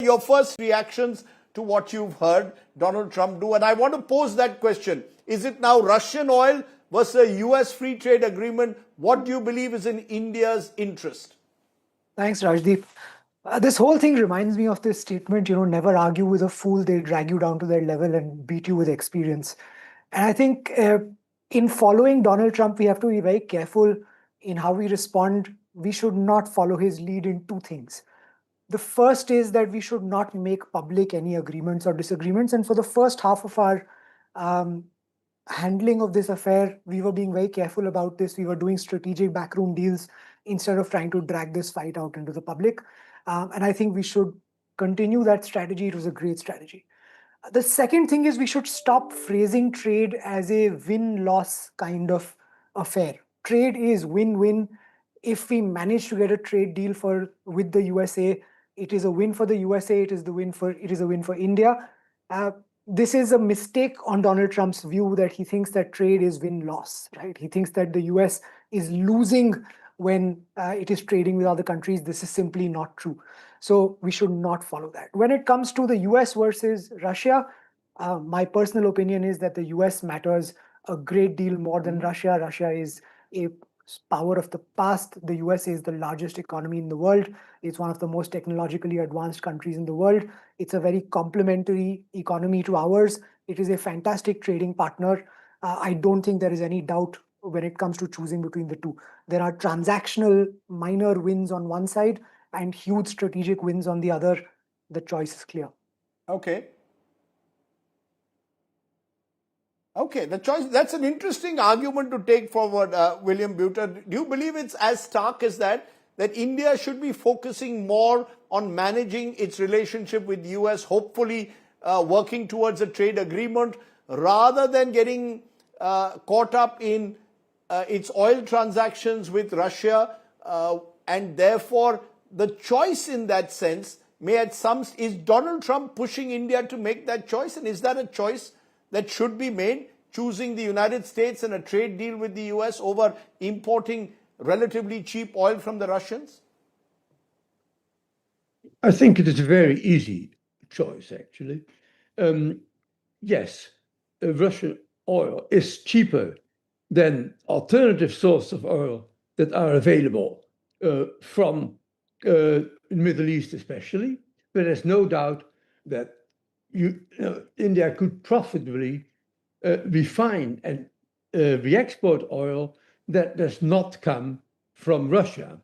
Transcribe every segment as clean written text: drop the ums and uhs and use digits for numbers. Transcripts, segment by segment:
your first reactions to what you've heard Donald Trump do? And I want to pose that question. Is it now Russian oil versus a US free trade agreement? What do you believe is in India's interest? Thanks, Rajdeep. This whole thing reminds me of this statement, never argue with a fool, they'll drag you down to their level and beat you with experience. And I think in following Donald Trump, we have to be very careful in how we respond. We should not follow his lead in two things. The first is that we should not make public any agreements or disagreements. And for the first half of our handling of this affair, we were being very careful about this. We were doing strategic backroom deals instead of trying to drag this fight out into the public. And I think we should continue that strategy. It was a great strategy. The second thing is we should stop phrasing trade as a win-loss kind of affair. Trade is win-win. If we manage to get a trade deal with the USA, it is a win for the USA. It is a win for India. This is a mistake on Donald Trump's view that he thinks that trade is win-loss, right? He thinks that the US is losing when it is trading with other countries. This is simply not true. So we should not follow that. When it comes to the US versus Russia, my personal opinion is that the US matters a great deal more than Russia. Russia is a power of the past. The US is the largest economy in the world. It's one of the most technologically advanced countries in the world. It's a very complementary economy to ours. It is a fantastic trading partner. I don't think there is any doubt when it comes to choosing between the two. There are transactional minor wins on one side and huge strategic wins on the other. The choice is clear. Okay, the choice, that's an interesting argument to take forward, William Buter. Do you believe it's as stark as that India should be focusing more on managing its relationship with the US, hopefully working towards a trade agreement, rather than getting caught up in its oil transactions with Russia, and therefore the choice in that sense is Donald Trump pushing India to make that choice? And is that a choice that should be made, choosing the United States and a trade deal with the US over importing relatively cheap oil from the Russians? I think it is a very easy choice, actually. Yes, Russian oil is cheaper than alternative sources of oil that are available from the Middle East especially, but there's no doubt that India could profitably refine and re-export oil that does not come from Russia.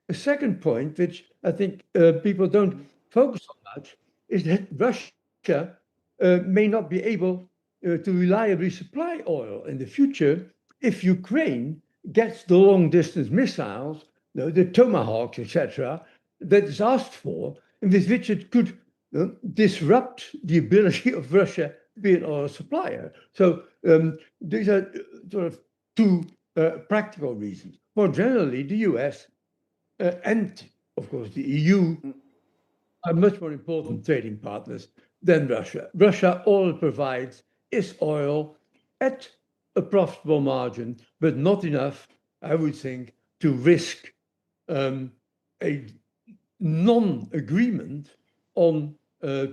A second point, which I think people don't focus on much, is that Russia may not be able to reliably supply oil in the future if Ukraine gets the long-distance missiles, the Tomahawks, etc., that is asked for, and with which it could disrupt the ability of Russia to be an oil supplier. So these are sort of two practical reasons. More generally, the US and, of course, the EU are much more important trading partners than Russia. Russia, all it provides is oil at a profitable margin, but not enough, I would think, to risk a non-agreement on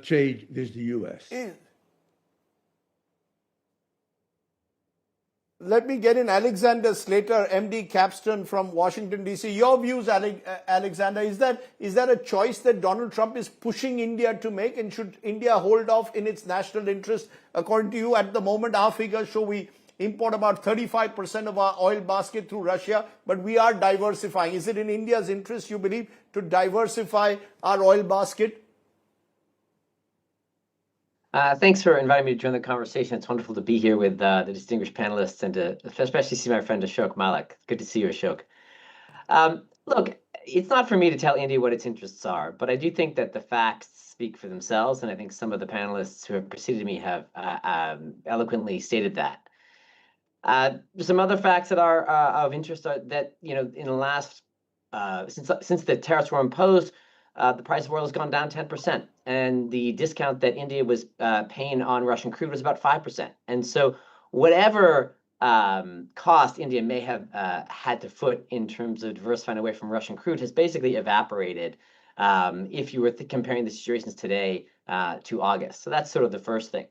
trade with the US. Let me get in Alexander Slater, MD Capstone from Washington, D.C. Your views, Alexander, is that a choice that Donald Trump is pushing India to make, and should India hold off in its national interest? According to you, at the moment, our figures show we import about 35% of our oil basket through Russia, but we are diversifying. Is it in India's interest, you believe, to diversify our oil basket? Thanks for inviting me to join the conversation. It's wonderful to be here with the distinguished panelists and to especially see my friend Ashok Malik. Good to see you, Ashok. Look, it's not for me to tell India what its interests are, but I do think that the facts speak for themselves, and I think some of the panelists who have preceded me have eloquently stated that. Some other facts that are of interest are that, in the last, since the tariffs were imposed, the price of oil has gone down 10%, and the discount that India was paying on Russian crude was about 5%. And so whatever cost India may have had to foot in terms of diversifying away from Russian crude has basically evaporated if you were comparing the situations today to August. So that's sort of the first thing.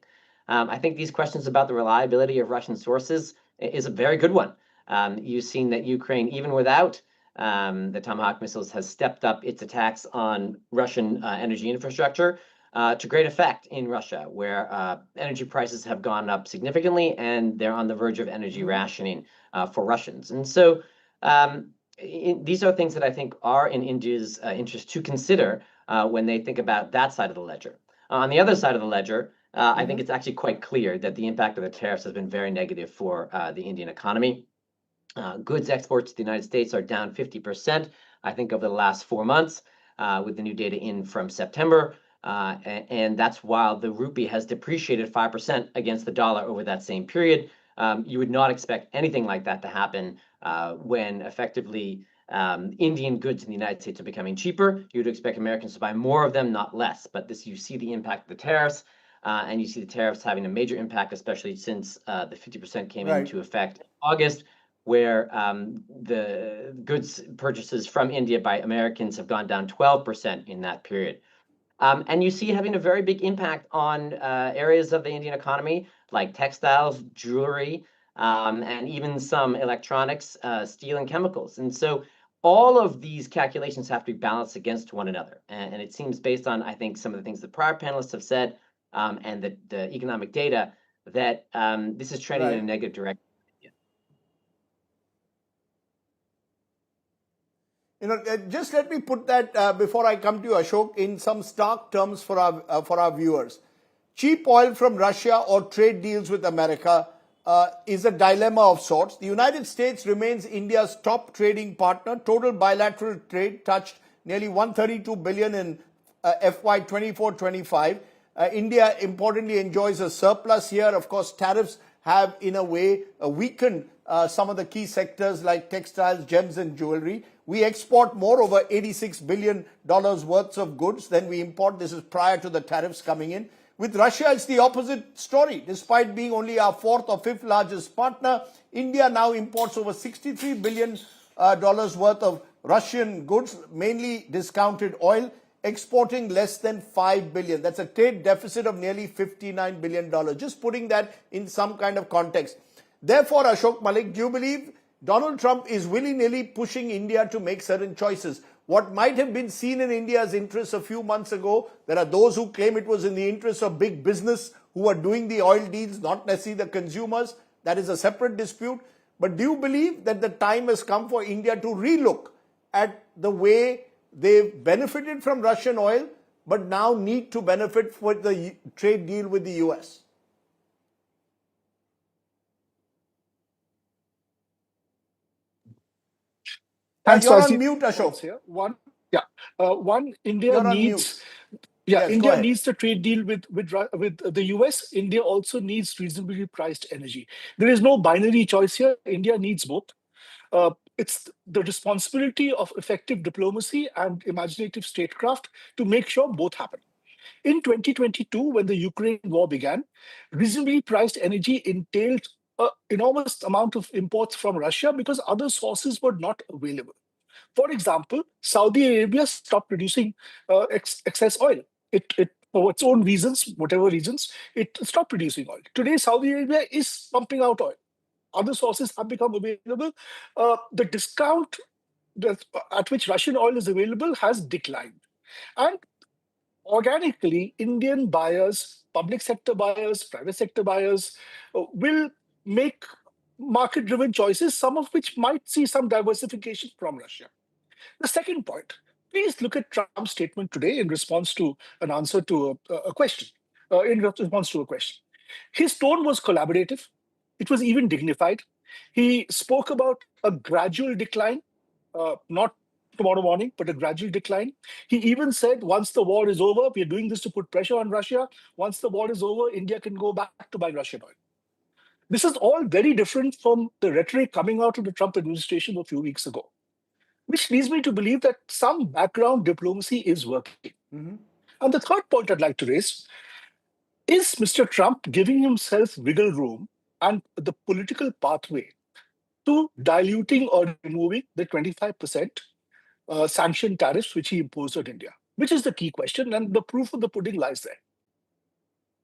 I think these questions about the reliability of Russian sources is a very good one. You've seen that Ukraine, even without the Tomahawk missiles, has stepped up its attacks on Russian energy infrastructure to great effect in Russia, where energy prices have gone up significantly and they're on the verge of energy rationing for Russians. And so these are things that I think are in India's interest to consider when they think about that side of the ledger. On the other side of the ledger, I think it's actually quite clear that the impact of the tariffs has been very negative for the Indian economy. Goods exports to the United States are down 50%, I think, over the last 4 months, with the new data in from September. And that's while the rupee has depreciated 5% against the dollar over that same period. You would not expect anything like that to happen when effectively Indian goods in the United States are becoming cheaper. You would expect Americans to buy more of them, not less. But you see the impact of the tariffs, and you see the tariffs having a major impact, especially since the 50% came into effect in August, where the goods purchases from India by Americans have gone down 12% in that period. And you see having a very big impact on areas of the Indian economy like textiles, jewelry, and even some electronics, steel and chemicals. And so all of these calculations have to be balanced against one another. And it seems, based on, I think, some of the things the prior panelists have said and the economic data, that this is trending in a negative direction. Just let me put that before I come to you, Ashok, in some stark terms for our viewers. Cheap oil from Russia or trade deals with America is a dilemma of sorts. The United States remains India's top trading partner. Total bilateral trade touched nearly $132 billion in FY 24-25. India importantly enjoys a surplus here. Of course, tariffs have in a way weakened some of the key sectors like textiles, gems and jewelry. We export more, over $86 billion worth of goods than we import. This is prior to the tariffs coming in. With Russia, it's the opposite story. Despite being only our fourth or fifth largest partner, India now imports over $63 billion worth of Russian goods, mainly discounted oil, exporting less than $5 billion. That's a trade deficit of nearly $59 billion. Just putting that in some kind of context. Therefore, Ashok Malik, do you believe Donald Trump is willy-nilly pushing India to make certain choices? What might have been seen in India's interests a few months ago, there are those who claim it was in the interests of big business who are doing the oil deals, not necessarily the consumers. That is a separate dispute. But do you believe that the time has come for India to relook at the way they've benefited from Russian oil, but now need to benefit for the trade deal with the US? You're on mute, Ashok. Here. One, India You're needs. Yes, India needs the trade deal with the US. India also needs reasonably priced energy. There is no binary choice here. India needs both. It's the responsibility of effective diplomacy and imaginative statecraft to make sure both happen. In 2022, when the Ukraine war began, reasonably priced energy entailed an enormous amount of imports from Russia because other sources were not available. For example, Saudi Arabia stopped producing excess oil. It for its own reasons, whatever reasons, it stopped producing oil. Today, Saudi Arabia is pumping out oil. Other sources have become available. The discount at which Russian oil is available has declined. And organically, Indian buyers, public sector buyers, private sector buyers will make market-driven choices, some of which might see some diversification from Russia. The second point, please look at Trump's statement today in response to an answer to a question, in response to a question. His tone was collaborative. It was even dignified. He spoke about a gradual decline, not tomorrow morning, but a gradual decline. He even said, once the war is over, we are doing this to put pressure on Russia. Once the war is over, India can go back to buy Russian oil. This is all very different from the rhetoric coming out of the Trump administration a few weeks ago, which leads me to believe that some background diplomacy is working. And the third point I'd like to raise is Mr. Trump giving himself wiggle room and the political pathway to diluting or removing the 25% sanction tariffs which he imposed on India. which is the key question, and the proof of the pudding lies there.